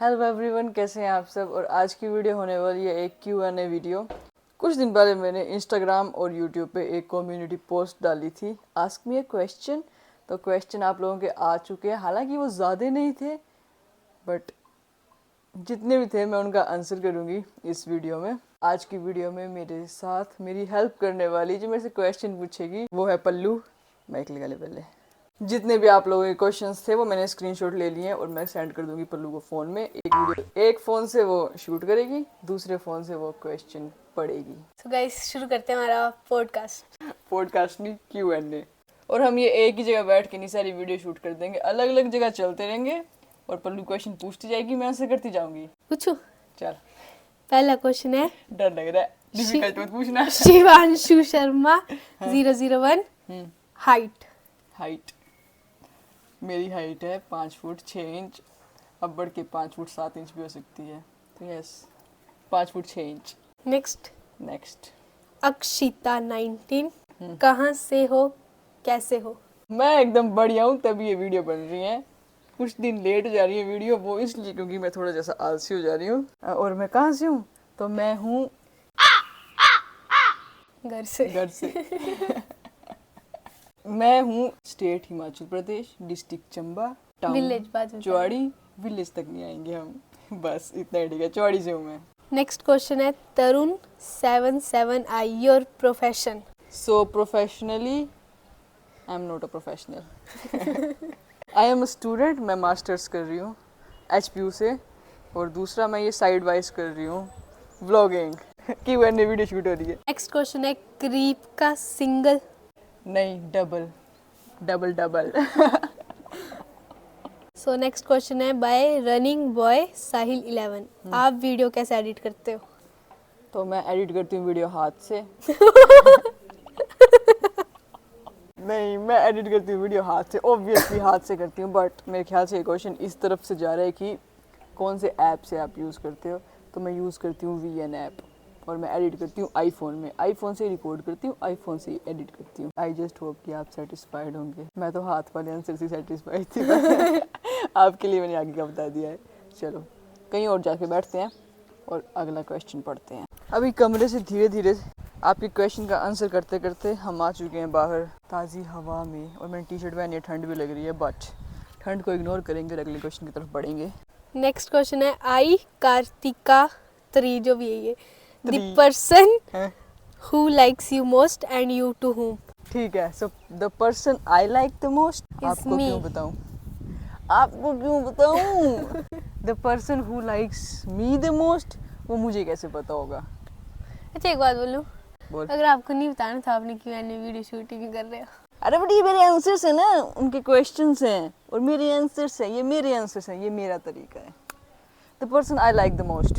Hello everyone, कैसे हैं आप सब। और आज की वीडियो होने वाली है एक Q&A वीडियो। कुछ दिन पहले मैंने इंस्टाग्राम और यूट्यूब पे एक कम्युनिटी पोस्ट डाली थी, आस्क मी ए क्वेश्चन। तो क्वेश्चन आप लोगों के आ चुके हैं, हालांकि वो ज़्यादा नहीं थे बट जितने भी थे मैं उनका आंसर करूँगी इस वीडियो में। आज की वीडियो में मेरे साथ मेरी हेल्प करने वाली जो मेरे से क्वेश्चन पूछेगी वो है पल्लू। माइक लगा ले पहले। जितने भी आप लोगों के क्वेश्चंस थे वो मैंने स्क्रीनशॉट ले लिए हैं और मैं सेंड कर दूंगी पल्लू को फ़ोन में। एक फ़ोन से वो शूट करेगी, दूसरे फ़ोन से वो क्वेश्चन पढ़ेगी। तो गाइस शुरू करते हैं हमारा पॉडकास्ट नहीं, Q&A। और हम ये एक ही जगह बैठ के नहीं सारी वीडियो शूट कर देंगे, अलग अलग जगह चलते रहेंगे और पल्लू क्वेश्चन पूछती जाएगी, मैं आंसर करती जाऊंगी। पूछो। चल, पहला क्वेश्चन है, डर लग रहा है, डिफिकल्ट मत पूछना। शिवांशु शर्मा 001 हाइट मेरी हाइट है 5 फुट 6 इंच, अब बढ़ के 5 फुट 7 इंच भी हो सकती है। तो yes, 5 foot 6 inch. Next Akshita 19 कहाँ से हो, कैसे हो? मैं एकदम बढ़िया हूँ, तभी ये वीडियो बन रही है। कुछ दिन लेट जा रही है वीडियो, वो इसलिए क्योंकि मैं थोड़ा जैसा आलसी हो जा रही हूँ। और मैं कहाँ से हूँ, तो मैं हूँ घर से। मैं हूँ state Himachal Pradesh, district Chamba, village town चौड़ी। विलेज तक नहीं आएंगे हम, बस इतना ही ठीक है, चौड़ी से हूँ मैं। नेक्स्ट क्वेश्चन है तरुण 77I your profession. So professionally I am not a professional. I am a student. मैं मास्टर्स कर रही हूँ HPU से, और दूसरा मैं ये साइड वाइज कर रही हूँ व्लॉगिंग की वीडियो शूट हो रही है। नेक्स्ट क्वेश्चन है क्रीप का सिंगल। नहीं, डबल। सो नेक्स्ट क्वेश्चन है बाय रनिंग बॉय साहिल 11 आप वीडियो कैसे एडिट करते हो? तो मैं एडिट करती हूँ वीडियो हाथ से। नहीं, मैं एडिट करती हूँ वीडियो हाथ से, ऑब्वियसली हाथ से करती हूँ। बट मेरे ख्याल से ये क्वेश्चन इस तरफ से जा रहा है कि कौन से ऐप से आप यूज़ करते हो। तो मैं यूज़ करती हूँ VN ऐप, और मैं एडिट करती हूँ आईफोन में। आईफोन से रिकॉर्ड करती हूँ, आईफोन से एडिट करती हूँ। आई जस्ट होप कि आप सेटिस्फाइड होंगे। मैं तो हाथ वाले आंसर से सेटिस्फाइड थी। आपके लिए मैंने आगे का बता दिया है। चलो कहीं और जाके बैठते हैं और अगला क्वेश्चन पढ़ते हैं। अभी कमरे से धीरे धीरे आपके क्वेश्चन का आंसर करते करते हम आ चुके हैं बाहर ताज़ी हवा में, और मैंने टी शर्ट पहनी है, ठंड भी लग रही है, बट ठंड को इग्नोर करेंगे और अगले क्वेश्चन की तरफ बढ़ेंगे। नेक्स्ट क्वेश्चन है आई कार्तिका 3 जो भी है the person who likes you most and you to whom। ठीक है, so the person I like the most आपको क्यों बताऊं, the person who likes me the most वो मुझे कैसे पता होगा। अच्छा एक बात बोलूं, बोल। अगर आपको नहीं बताना था आपने क्यों वीडियो शूटिंग कर रहे हो? अरे बट ये मेरे आंसर्स है ना, उनके क्वेश्चंस हैं और मेरे आंसर्स हैं, ये मेरे आंसर्स हैं, ये मेरा तरीका है। The person I like the most,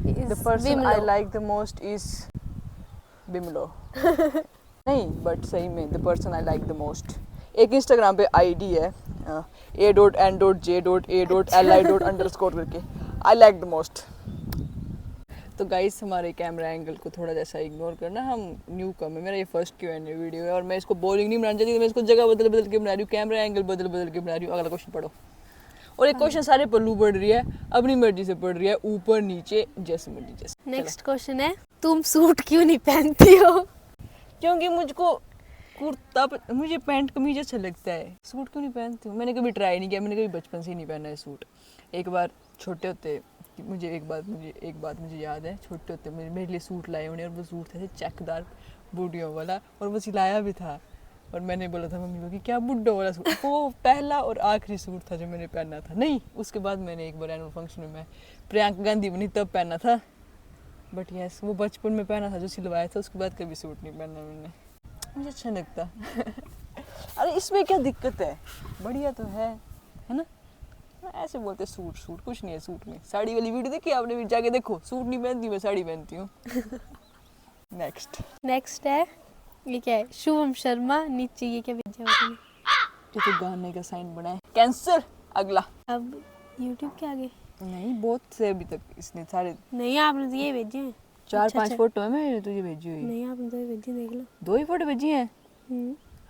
the person I like the most is Bimlo. नहीं, बट सही में the person I like the most. एक इंस्टाग्राम पे आईडी है a.n.j.a.li.__ करके, आई लाइक द मोस्ट। तो गाइस हमारे कैमरा एंगल को थोड़ा जैसा इग्नोर करना, हम न्यू कम है, मेरा ये फर्स्ट Q&A वीडियो है और मैं इसको बोरिंग नहीं बनाना चाहती, तो मैं इसको जगह बदल बदल के बना रही हूँ, कैमरा एंगल बदल बदल के बना रही हूँ। अगला क्वेश्चन पढ़ो। और एक क्वेश्चन सारे पल्लू पढ़ रही है, अपनी मर्जी से पढ़ रही है, ऊपर नीचे जैसे मर्जी जैसे। नेक्स्ट क्वेश्चन है तुम सूट क्यों नहीं पहनती हो? क्योंकि मुझको कुर्ता मुझे पैंट कमीज अच्छा लगता है, सूट क्यों नहीं पहनती हूँ। मैंने कभी ट्राई नहीं किया, मैंने कभी बचपन से ही नहीं पहना है सूट। एक बार छोटे होते एक बात मुझे याद है, छोटे होते मेरे लिए सूट लाए उन्हें, और वो सूट थे चेकदार बूढ़ियों वाला, और वो सिलाया भी था। और मैंने बोला था मम्मी को कि क्या बुड्ढो वाला सूट, वो पहला और आखिरी सूट था जो मैंने पहना था। नहीं, उसके बाद मैंने एक बार एनुअल फंक्शन में मैं प्रियंका गांधी बनी तब पहना था। बट यस, वो बचपन में पहना था जो सिलवाया था, उसके बाद कभी सूट नहीं पहना मैंने, मुझे अच्छा लगता। अरे इसमें क्या दिक्कत है, बढ़िया तो है ना। ऐसे बोलते सूट कुछ नहीं है सूट में। साड़ी वाली वीडियो देखी आपने, भी जाके देखो, सूट नहीं पहनती मैं, साड़ी पहनती हूँ। नेक्स्ट है ये क्या है, शुभम शर्मा नीचे ये क्या भेजा आपने? ये तो गाने का साइन बना है, कैंसर। अगला अब यूट्यूब के आगे नहीं, बहुत से अभी तक इसने सारे नहीं, आपने तो ये भेजे हैं 4-5 फोटो है मैंने तुझे भेजी हुई। नहीं आपने तो ये भेजे, देख लो 2 ही फोटो भेजी हैं।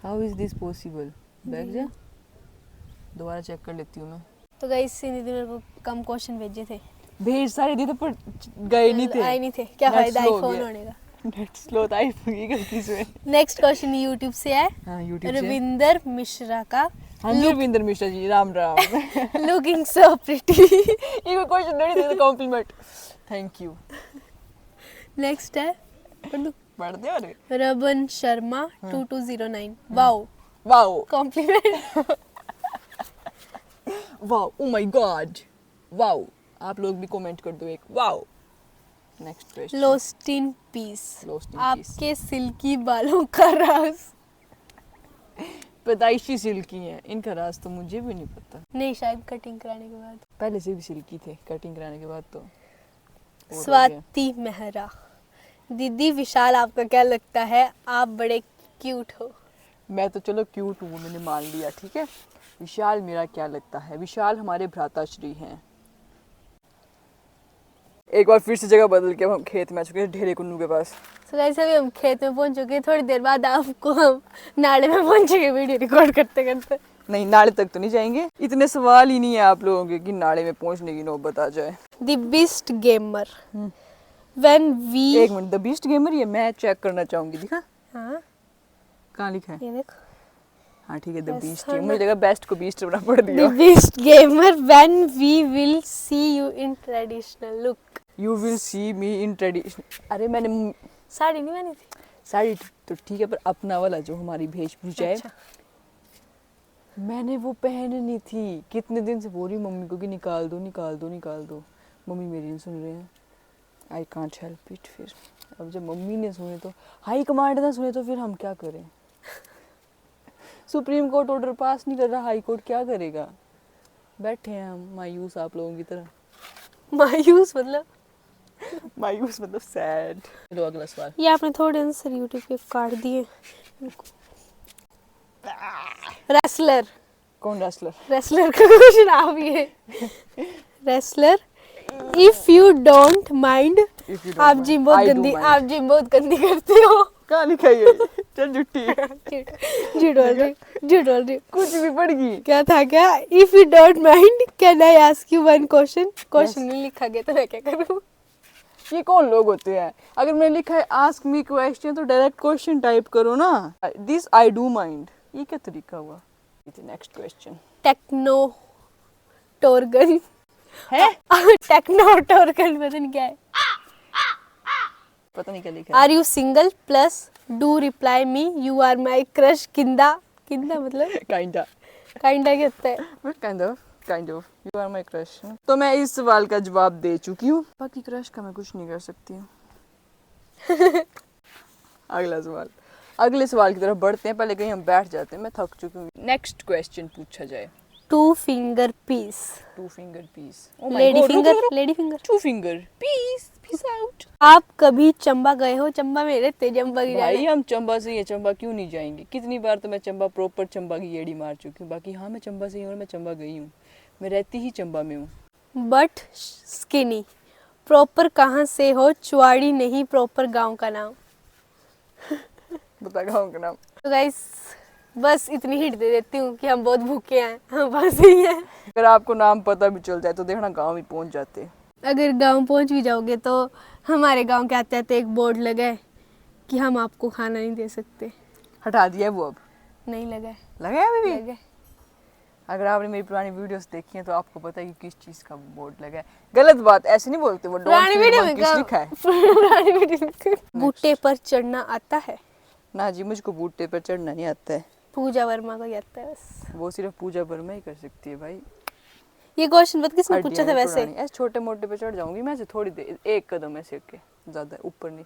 How is this possible? बैठ जा, दोबारा चेक कर लेती हूँ मैं। तो गाइस निधि ने मेरे को कम क्वेश्चन भेजे थे, भेज सारे दिए थे पर गए नहीं थे। आए नहीं थे, क्या Net फायदा slow हो आईफोन गया। होने का। नेट स्लो था ही गलती से। नेक्स्ट क्वेश्चन यूट्यूब से है, हाँ यूट्यूब से। रविंदर मिश्रा का। हाँ जी Ravinder Mishra ji, Ram Ram. Looking so pretty. ये क्वेश्चन नहीं थे, कॉम्प्लीमेंट। Thank you. नेक्स्ट है, पढ़ दो। पढ़ दे और Raban Sharma 2209। Wow, wow compliment. Wow, oh my god, wow. आप लोग भी कमेंट कर दो एक wow. Next question. Lost in peace, Lost in आपके सिल्की बालों का राज। पैदाइशी सिल्की हैं, इनका राज तो मुझे भी नहीं पता। नहीं, शायद कटिंग कराने के बाद। पहले से भी सिल्की थे, कटिंग कराने के बाद तो और हो गया। स्वाति मेहरा, दीदी विशाल आपका क्या लगता है, आप बड़े क्यूट हो। मैं तो चलो क्यूट हूँ, मैंने मान लिया, ठीक है। विशाल मेरा क्या लगता है, विशाल हमारे भ्राताश्री हैं। एक बार फिर से जगह बदल के अब हम खेत में आ चुके हैं, ढेरे कुन्नू के पास। तो गाइस अभी हम खेत में पहुंच चुके हैं, थोड़ी देर बाद आपको हम नाले में पहुंचेंगे वीडियो रिकॉर्ड करते करते। नहीं, नाले तक तो नहीं जाएंगे, इतने सवाल ही नहीं है आप लोगों के कि नाले में पहुंचने की नौबत आ जाए। The beast gamer, when we. एक मिनट, द बीस्ट गेमर, ये मैं चेक करना चाहूंगी, दिखा हाँ कहाँ लिखा है। ये देखो, हाँ ठीक है, द Yes, बीस्ट। हाँ, मुझे लगा बेस्ट को बीस्ट बना पड़ द दिया। Beast gamer, when we will see you in traditional look. You will see me in tradition. अरे मैंने साड़ी नहीं पहनी थी। साड़ी तो ठीक है, पर अपना वाला जो हमारी वेशभूषा है, अच्छा। मैंने वो पहननी थी। कितने दिन से बोल रही हूँ मम्मी को कि निकाल दो निकाल दो निकाल दो, मम्मी मेरी नहीं सुन रहे हैं। I can't help it. फिर अब जब मम्मी ने सुने तो, हाई कमांड ना सुने तो फिर हम क्या करें। सुप्रीम कोर्ट ऑर्डर पास नहीं कर रहा, हाई कोर्ट क्या करेगा। बैठे हैं हम मायूस आप लोगों की तरह। मायूस मतलब, मायूस मतलब सैड। चलो अगला सवाल। ये आपने थोड़े आंसर यूट्यूब के काट दिए। रेसलर, कौन रेसलर। रेसलर का क्वेश्चन आप ये। Wrestler, if you don't mind. आप जिम बहुत गंदी, आप जिम बहुत गंदी करते हो। कहाँ लिखा है ये। चल झुट्टी। झूठ बोल रही, झूठ बोल रही। कुछ भी पड़ गई। क्या था क्या, if you don't mind can I ask you one question. Question नहीं लिखा गया तो मैं क्या करूँ। ये कौन लोग होते हैं, अगर मैंने लिखा है आस्क मी क्वेश्चन तो डायरेक्ट क्वेश्चन टाइप करो ना। दिस आई डू माइंड, ये क्या तरीका हुआ। Next question. टेक्नो टोरगन है, टेक्नो टोरगन पता नहीं क्या है। पता नहीं क्या लिखा है। Are you single plus do reply me you are my crush. Kinda, kinda मतलब काइंडा, काइंडा क्या होता है। Kind of you are my crush. तो मैं इस सवाल का जवाब दे चुकी हूँ, बाकी क्रश का मैं कुछ नहीं कर सकती हूँ। अगला सवाल, अगले सवाल की तरफ बढ़ते हैं, पहले कहीं हम बैठ जाते हैं, मैं थक चुकी हूँ। नेक्स्ट क्वेश्चन पूछा जाए। Two finger peace, two finger peace, lady finger, lady finger. Two finger peace, peace out. आप कभी चंबा गए हो। चंबा में रहते, चंबा की भाई जाने। हम चंबा से ही है, चंबा क्यों नहीं जाएंगे। कितनी बार तो मैं चंबा प्रॉपर चंबा की येड़ी मार चुकी हूँ। बाकी हाँ मैं चंबा से ही हूँ और मैं चंबा गई हूँ, मैं रहती ही चंबा में हूँ। बट स्किनी, प्रॉपर कहाँ से हो। चुवाड़ी नहीं, प्रॉपर गांव का नाम। बता गाँव का नाम। तो गाइस बस इतनी हिंट दे देती हूँ कि हम बहुत भूखे हैं, हम बस ही हैं। अगर आपको नाम पता भी चल जाए तो देखना गाँव ही पहुँच जाते। अगर गांव पहुंच भी जाओगे तो हमारे गांव के आते आते एक बोर्ड लगा है कि हम आपको खाना नहीं दे सकते। हटा दिया है वो अब। नहीं लगा है, लगा है अभी भी? लगा है। अगर आपने मेरी पुरानी वीडियोस देखी हैं तो आपको पता है कि किस चीज़ का बोर्ड लगा है। गलत बात ऐसे नहीं बोलते, वो पुरानी वीडियो में किस लिखा है। पुरानी वीडियो में बूटे पर चढ़ना आता है। ना जी, मुझको बूटे पर चढ़ना नहीं आता है। पूजा वर्मा को ही आता है बस। वो सिर्फ पूजा वर्मा ही कर सकती है भाई। ये क्वेश्चन बत किसने पूछा हड्डियाँ था नहीं वैसे। तोड़ानी। ऐसे छोटे मोटे पे चढ़ जाऊंगी मैं, ऐसे थोड़ी देर, एक कदम ऐसे के, ज्यादा ऊपर नहीं।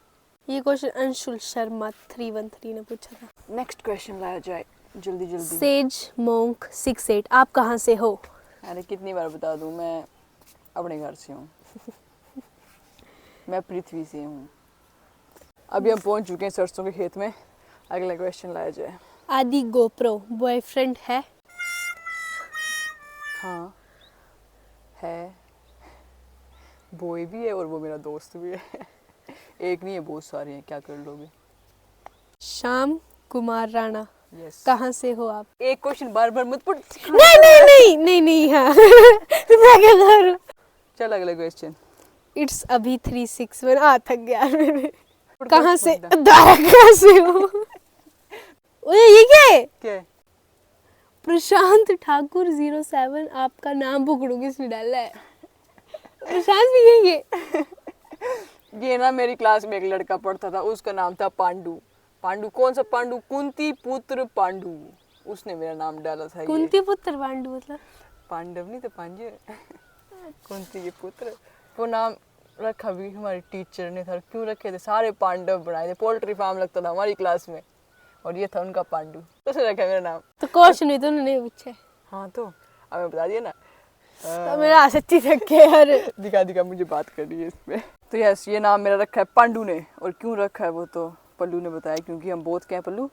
ये क्वेश्चन अंशुल शर्मा 313 ने पूछा था। नेक्स्ट क्वेश्चन लाया जाए जल्दी जल्दी। सेज मोंक 68, आप कहाँ से हो। अरे कितनी बार बता दूं, मैं अपने घर से हूँ। मैं पृथ्वी से हूँ। अभी हम पहुंच चुके हैं सरसों के खेत में। अगला क्वेश्चन लाया जाए। आदि गोप्रो बॉयफ्रेंड है। हाँ है, बॉय भी है और वो मेरा दोस्त भी है। एक नहीं है, बहुत सारे हैं, क्या कर लोगे। श्याम कुमार राणा यस। कहाँ से हो आप? एक क्वेश्चन बार बार मत पूछ। नहीं नहीं नहीं नहीं नहीं, हाँ मैं क्या करूँ? चल अगला क्वेश्चन। इट्स अभी 361। थक गया मैंने। कहाँ से दारा कहाँ से हो? ओए ये क्या है? क्या है? प्रशांत ठाकुर 07 आपका नाम पकड़ो किसने डाला है? प्रशांत भी यही है? ये ना मेरी क्लास में एक लड़का पढ़ता था, उसका नाम था पांडु। पांडु कौन सा पांडु? कुंती पुत्र पांडु, उसने मेरा नाम डाला था। कुंती पुत्र पांडु मतलब? पांडव नहीं तो पांडे। कुंती के पुत्र, वो नाम रखा भी हमारी टीचर ने था। क्यों रखे थे? सारे पांडव बनाए थे, पोल्ट्री फार्म लगता था हमारी क्लास में, और ये था उनका पांडु, तो उसने रखा मेरा नाम। तो क्वेश्चन ही तो उन्होंने पूछा है। हाँ तो अब मैं बता दिया ना। तो मेरा सच्ची थक गया यार। दिखा दिखा मुझे बात करनी है इसमें। तो यस, ये नाम मेरा रखा है पांडु ने। और क्यों रखा है वो तो पल्लू ने बताया, क्योंकि हम बहुत क्या पल्लू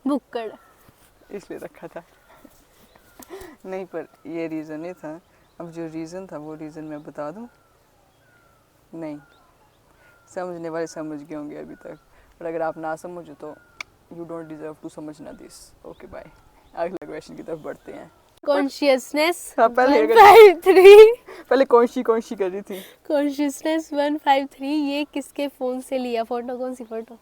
बुक्कड़। इसलिए रखा था। नहीं, पर ये रीज़न नहीं था। अब जो रीज़न था वो रीज़न मैं बता दूं? नहीं, समझने वाले समझ गए होंगे अभी तक, और अगर आप ना समझो तो यू डोंट डिजर्व टू समझना दिस। Okay bye. अगला क्वेश्चन की तरफ बढ़ते हैं। कॉन्शियसनेस हाँ, पहले 153। पहले कौन सी कर रही थी? कॉन्शियसनेस 153 ये किसके फोन से लिया फोटो? कौन सी फोटो?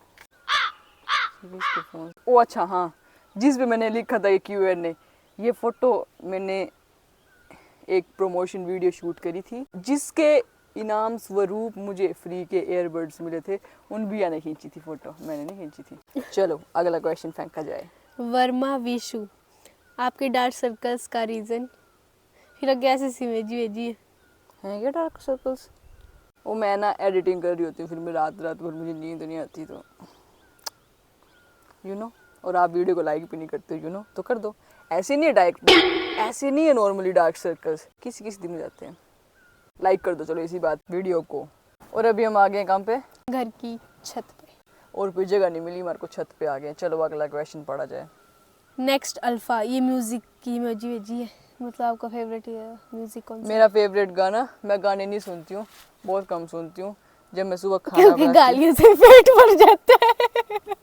किसके फोन? ओ अच्छा, हाँ, जिस पे मैंने लिखा था ये Q&A। ये फोटो मैंने एक प्रमोशन वीडियो शूट करी थी, जिसके इनाम स्वरूप मुझे फ्री के एयरबड्स मिले थे। उन भैया ने खींची थी फोटो, मैंने नहीं खींची थी। चलो अगला क्वेश्चन फेंका जाए। वर्मा विशु आपके डार्क सर्कल्स का रीजन? फिर आगे ऐसे सिमेजी वेजी हैं क्या डार्क सर्कल्स? वो मैं ना एडिटिंग कर रही होती हूँ, फिर मैं रात भर मुझे नींद नहीं आती, तो यू नो। और आप वीडियो को लाइक भी नहीं करते, यू नो, तो कर दो। ऐसे नहीं है डायरेक्ट, ऐसे नहीं है नॉर्मली डार्क सर्कल्स, किसी किसी दिन में जाते हैं। लाइक कर दो चलो इसी बात वीडियो को। और अभी हम आ गए कहाँ पे? घर की छत पे। और कोई जगह नहीं मिली हमारे को, छत पे आ गए। चलो अगला क्वेश्चन पढ़ा जाए। नेक्स्ट अल्फा ये म्यूजिक की इमोजी वेजी है, मतलब आपका फेवरेट म्यूजिक कौन सा? मेरा फेवरेट गाना, मैं गाने नहीं सुनती हूँ, बहुत कम सुनती हूँ। जब मैं सुबह खाना क्योंकि बनाती गालियों से पेट भर जाता है।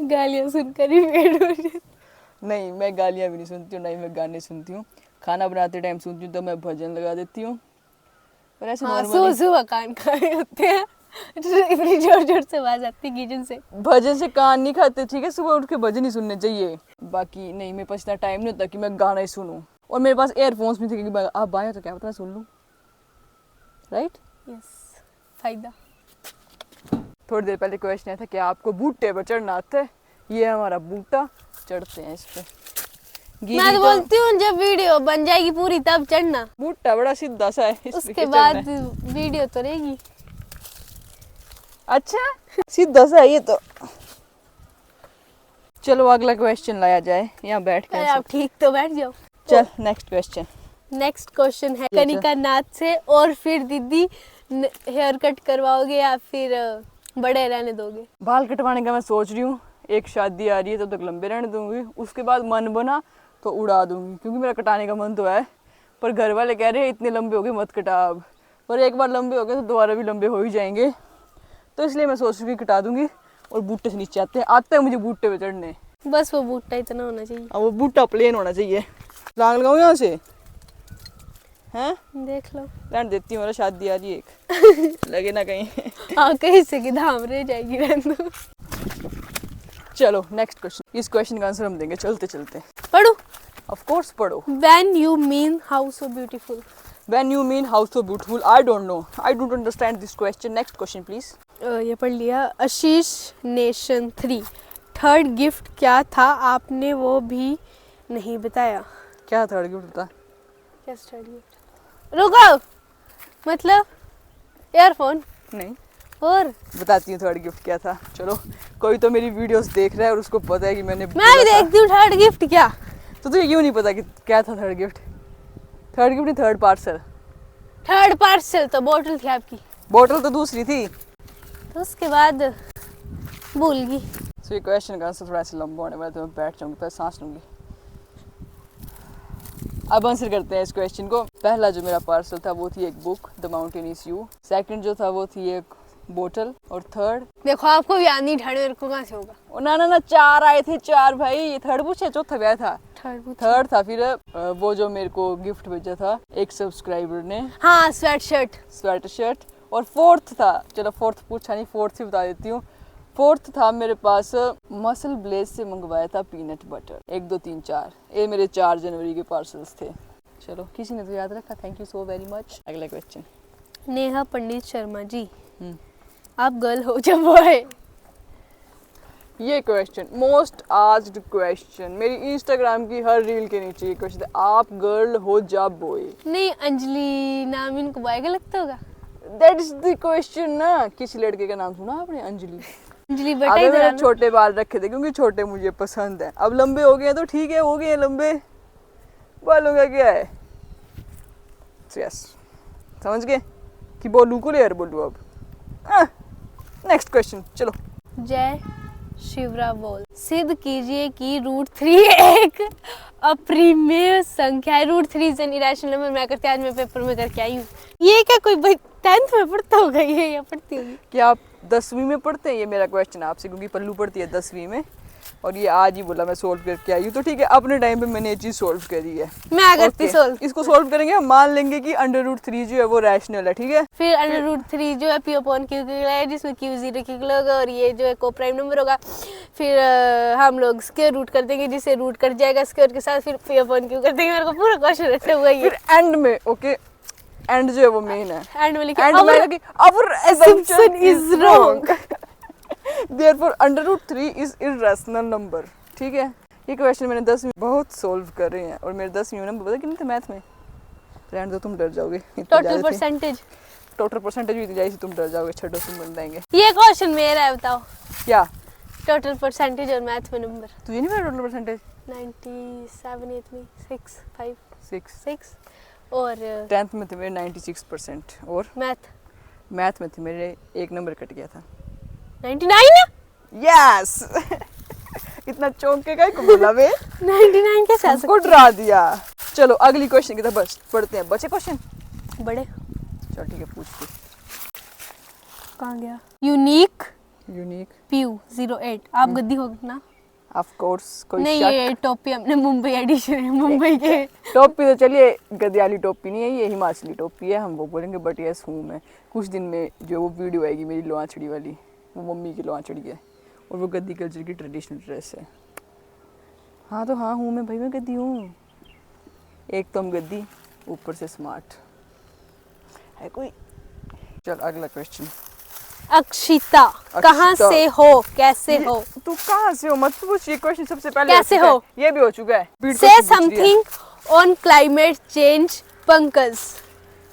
गालियां सुनकर ही पेट भर जाता है। नहीं, मैं गालियाँ भी नहीं सुनती हूँ, नहीं मैं गाने सुनती हूँ। खाना बनाते टाइम सुनती हूँ तो मैं भजन लगा देती हूँ। और ऐसे हाँ, नॉर्मली सुबह कान खाए होते हैं, इतनी जोर जोर से आवाज आती है किचन से। भजन से कान नहीं खाते, ठीक है, सुबह उठ के भजन ही सुनने चाहिए। बाकी नहीं, मेरे पास इतना टाइम नहीं होता कि मैं गाना ही सुनूं। और मेरे पास एयरफोन्स भी थे, क्योंकि आप आए तो क्या पता मैं सुन लूं, राइट? यस, फायदा। थोड़ी देर पहले क्वेश्चन आया था कि आपको बूटे पर चढ़ना आता है? ये हमारा बूटा, चढ़ते हैं इस पे। मैं तो बोलती हूँ जब वीडियो बन जाएगी पूरी तब चढ़ना। बूटा बड़ा सीधा सा है, इस पे उसके क्या बाद चढ़ना है? वीडियो तो रहेगी। अच्छा, सीधा सा है ये तो। चलो अगला क्वेश्चन लाया जाए, यहाँ बैठ के। आप ठीक तो बैठ जाओ। चल नेक्स्ट क्वेश्चन। नेक्स्ट क्वेश्चन है कनिका नाथ से। और फिर दीदी हेयर कट करवाओगे या फिर बड़े रहने दोगे? बाल कटवाने का मैं सोच रही हूँ, एक शादी आ रही है तब तक लंबे रहने दूंगी, उसके बाद मन बना तो उड़ा दूंगी, क्योंकि मेरा कटाने का मन तो है। पर घर वाले कह रहे हैं इतने लंबे हो गए मत कटा अब। पर एक बार लंबे हो गए तो दोबारा भी लंबे हो ही जाएंगे, तो इसलिए मैं सोच रही हूँ कि कटा दूंगी। और बूटे से नीचे आते हैं मुझे बूटे पे चढ़ने। बस वो बूटा इतना होना चाहिए। अब वो बूटा प्लेन होना चाहिए। लाग लगाऊँ यहाँ से? हैं, देख लो। रहने देती हूँ, शादी आ रही है एक, लगे ना कहीं। हाँ, कहीं से कि धाम रह जाएगी, रहने दो। चलो नेक्स्ट क्वेश्चन। इस क्वेश्चन का आंसर हम देंगे चलते चलते। पढ़ो। ऑफ कोर्स पढ़ो। When you mean how so beautiful? When you mean how so beautiful? I don't know. I don't understand this question. Next question please. ये पढ़ लिया। आशीष नेशन 3 थर्ड गिफ्ट क्या था? आपने वो भी नहीं बताया। क्या थर्ड गिफ्ट बता? क्या थर्ड गिफ्ट? रुको, मतलब ईयरफोन? नहीं, और बताती हूँ थर्ड गिफ्ट क्या था। चलो, कोई तो मेरी वीडियोस देख रहा है और उसको पता है कि मैंने मैं भी देखती हूँ थर्ड गिफ्ट क्या। तो तुझे क्यों नहीं पता कि क्या था थर्ड गिफ्ट? थर्ड गिफ्ट नहीं, थर्ड पार्सल। थर्ड पार्सल तो बोतल थी आपकी। बोतल तो दूसरी थी। तो उसके बाद भूल गई। सो ये क्वेश्चन का आंसर थोड़ा सा लंबा होने वाला है, तो मैं बैठ जाऊंगी, पहले सांस लूंगी। अब आंसर करते हैं इस क्वेश्चन को। पहला जो मेरा पार्सल था वो थी एक book, the mountain is you. Second जो था वो थी एक बोतल, और थर्ड देखो आपको भी याद नहीं, थर्ड मेरे को कहाँ से होगा। ना 4 आए थे, 4 भाई। थर्ड पूछे, चौथा गया था। थर्ड था फिर वो जो मेरे को गिफ्ट भेजा था एक सब्सक्राइबर ने, हाँ स्वेट शर्ट। और फोर्थ था, चलो फोर्थ पूछा नहीं, फोर्थ ही बता देती हूँ। फोर्थ था मेरे पास मसल ब्लेज से मंगवाया था पीनट बटर। 1 2 3 4, ये मेरे 4 जनवरी के पार्सल्स थे। चलो किसी ने तो याद रखा, thank you so very much. अगला क्वेश्चन। नेहा पंडित शर्मा जी, आप गर्ल हो जब बॉय? ये क्वेश्चन मोस्ट आस्क्ड क्वेश्चन, मेरी इंस्टाग्राम की हर रील के नीचे ये क्वेश्चन है, आप गर्ल हो या बॉय? नहीं, अंजलि नाम इनको बॉय का लगता होगा। दैट इज द क्वेश्चन ना। किसी लड़के का नाम सुना आपने? अंजलि। अंजलि बेटा अबे इधर मैंने आना। छोटे बाल रखे थे क्योंकि छोटे मुझे पसंद है। अब लंबे हो गए हैं तो ठीक है, हो गए हैं लंबे, बालों का क्या है। यस, समझ गए कि बोलू को लेयर बोलू। अब नेक्स्ट क्वेश्चन, चलो। जय शिवरा बोल, सिद्ध कीजिए कि √3 एक अप्रिमेय संख्या है। √3 इज एन इरेशनल नंबर। मैं करती आज मैं पेपर में करके आई हूँ। ये क्या कोई 10th में पढ़ता होगा ये, या पढ़ती होगी? क्या आप 10वीं में पढ़ते हैं? ये मेरा क्वेश्चन आपसे, क्योंकि पल्लू पढ़ती है 10वीं में और ये आज ही बोला मैं सोल्व करके आई हूँ। तो ठीक है, अपने टाइम पे मैंने ये चीज़ सोल्व करी है। मैं करती सोल्व। इसको सोल्व करेंगे, हम मान लेंगे कि √3 जो है वो रैशनल है, ठीक है। फिर √3 जो है P/Q है, जिसमें Q 0 Q होगा और ये जो है को प्राइम नंबर होगा। फिर हम लोग स्क्वायर रूट कर देंगे, जिससे रूट कट जाएगा स्क्वायर के साथ, फिर P/Q कर देंगे। मेरे को पूरा क्वेश्चन रखा हुआ है। फिर एंड में ओके, एंड जो है वो मेन है। एंड में लिखा our assumption is wrong. Therefore √3 is irrational number, ठीक है। ये क्वेश्चन मैंने 10वीं बहुत सोल्व कर रहे हैं और मेरे 10वीं में नंबर पता कितने थे मैथ में? रहने दो, तुम डर जाओगे। टोटल परसेंटेज भी इतनी जाएगी, तुम डर जाओगे। छठो तुम बन जाएंगे। ये क्वेश्चन मेरा है, बताओ क्या टोटल परसेंटेज और मैथ में नंबर? तुझे नहीं पता टोटल परसेंटेज? 97 में 6 5 6 6 और 10th में थे मेरे 96%। और मैथ में थे मेरे 1 नंबर कट गया था। 99। यस इतना चौंके का बोला बे। 99 कैसे आ हमको डरा दिया। चलो अगली क्वेश्चन की तरफ बस पढ़ते हैं। बचे क्वेश्चन बड़े? चलो ठीक है, पूछते। कहाँ गया? यूनिक PU 08, आप गद्दी हो ना? ऑफ कोर्स, कोई नहीं, शक? ये टोपी हमने मुंबई एडिशन है, मुंबई के। टोपी तो चलिए गदियाली टोपी नहीं है, ये हिमाचली टोपी है, हम वो बोलेंगे। बट यस हूँ मैं। कुछ दिन में जो वो वीडियो आएगी मेरी लोआछड़ी वाली, वो मम्मी की लोआछड़ी है और वो गद्दी कल्चर की ट्रेडिशनल ड्रेस है। हाँ तो हाँ हूँ मैं भाई, मैं गद्दी हूँ। एक तो हम गद्दी, ऊपर से स्मार्ट है कोई। चल अगला क्वेश्चन। अक्षिता, कहाँ से हो, कैसे हो? तू कहाँ से हो मत पूछ, ये क्वेश्चन सबसे पहले कैसे हो, ये भी हो चुका है। से something on climate change. Pankaj,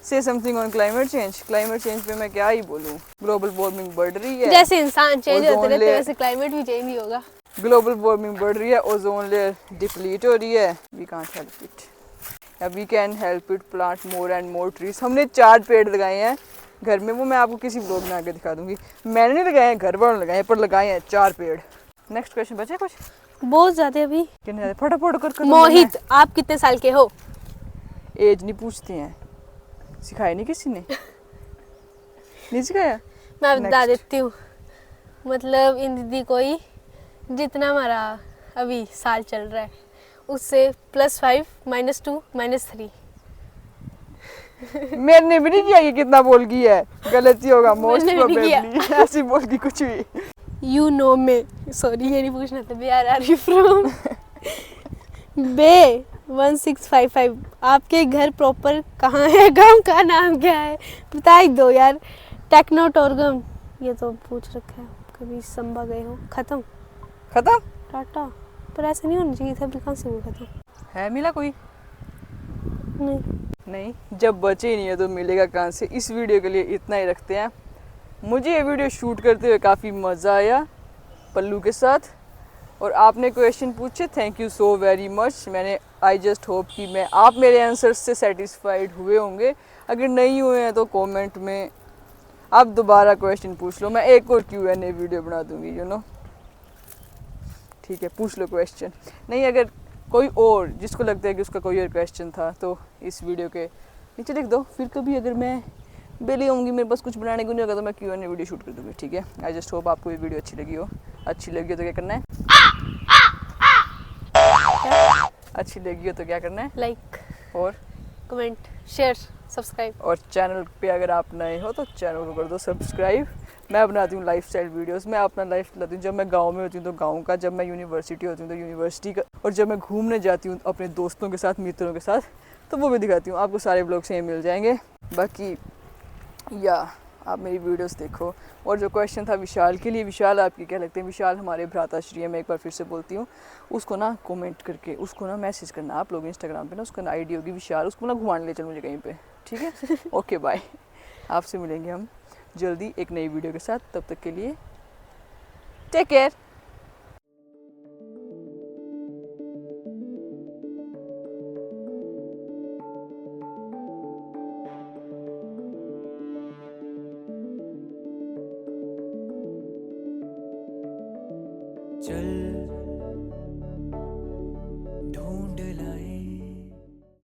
से something on climate change. Climate change पे मैं क्या ही बोलूं। ग्लोबल वार्मिंग बढ़ रही है, जैसे इंसान चेंज होते रहते हैं layer- वैसे क्लाइमेट भी चेंज ही होगा। ग्लोबल वार्मिंग बढ़ रही है, ओजोन लेयर डिप्लीट हो रही है। वी कांट हेल्प इट, या we can help it, plant more and more trees. हमने 4 पेड़ लगाए हैं घर में, वो मैं आपको किसी ब्लॉग में आके दिखा दूंगी। मैंने नहीं लगाए हैं, घर वालों ने लगाए हैं, पर लगाए हैं 4 पेड़। नेक्स्ट क्वेश्चन बचे कुछ? बहुत ज्यादा अभी। कितने फटाफट कर मोहित, आप कितने साल के हो? एज नहीं पूछते हैं, सिखाया नहीं किसी ने। नहीं सिखाया? मैं बता Next. देती हूँ। मतलब इन दीदी को ही जितना हमारा अभी साल चल रहा है उससे +5 -2 -3। मैंने भी नहीं किया कि कितना बोल गई है, गलती होगा मोस्ट मैंने भी नहीं प्रोबेबली। ऐसी बोल गई कुछ भी। यू नो में, सॉरी ये नहीं पूछना था। Where are you from? बे 1655, आपके घर प्रॉपर कहाँ है, गांव का नाम क्या है, बता ही दो यार। टेक्नोटोरगम, ये तो पूछ रखा है। कभी संभा गए हो? खत्म टाटा। पर ऐसा नहीं होना चाहिए था, अभी कहाँ से हुआ खत्म? है मिला कोई? नहीं, जब बचे ही नहीं है तो मिलेगा कहाँ से। इस वीडियो के लिए इतना ही रखते हैं। मुझे ये वीडियो शूट करते हुए काफ़ी मज़ा आया पल्लू के साथ, और आपने क्वेश्चन पूछे, thank you so very much. मैंने आई जस्ट होप कि आप मेरे आंसर्स से सेटिस्फाइड हुए होंगे। अगर नहीं हुए हैं तो कमेंट में आप दोबारा क्वेश्चन पूछ लो, मैं एक और Q&A वीडियो बना दूंगी, यू नो। ठीक है, पूछ लो क्वेश्चन। नहीं, अगर कोई और जिसको लगता है कि उसका कोई और क्वेश्चन था तो इस वीडियो के नीचे लिख दो। फिर कभी अगर मैं बेली होंगी, मेरे पास कुछ बनाने को नहीं होगा तो मैं Q&A वीडियो शूट कर दूँगी, ठीक है। आई जस्ट होप आपको ये वीडियो अच्छी लगी हो। अच्छी लगी हो तो क्या करना है, अच्छी लगी हो तो क्या करना है, लाइक, और कमेंट, शेयर, सब्सक्राइब। और चैनल पे अगर आप नए हो तो चैनल को कर दो सब्सक्राइब। मैं बनाती हूँ लाइफस्टाइल वीडियोस, मैं अपना लाइफ बताती हूँ। जब मैं गांव में होती हूँ तो गांव का, जब मैं यूनिवर्सिटी होती हूँ तो यूनिवर्सिटी का, और जब मैं घूमने जाती हूँ अपने दोस्तों के साथ, मित्रों के साथ, तो वो भी दिखाती हूँ। आपको सारे ब्लॉग से मिल जाएंगे। बाकी या आप मेरी वीडियोस देखो। और जो क्वेश्चन था विशाल के लिए, विशाल आपकी क्या लगते हैं? विशाल हमारे भ्राताश्री है, मैं एक बार फिर से बोलती हूँ। उसको ना कमेंट करके उसको ना मैसेज करना आप लोग इंस्टाग्राम पे ना, उसका ना आईडी होगी विशाल, उसको ना घुमाने ले चल मुझे कहीं पे, ठीक है। ओके बाय, आपसे मिलेंगे हम जल्दी एक नई वीडियो के साथ। तब तक के लिए टेक केयर।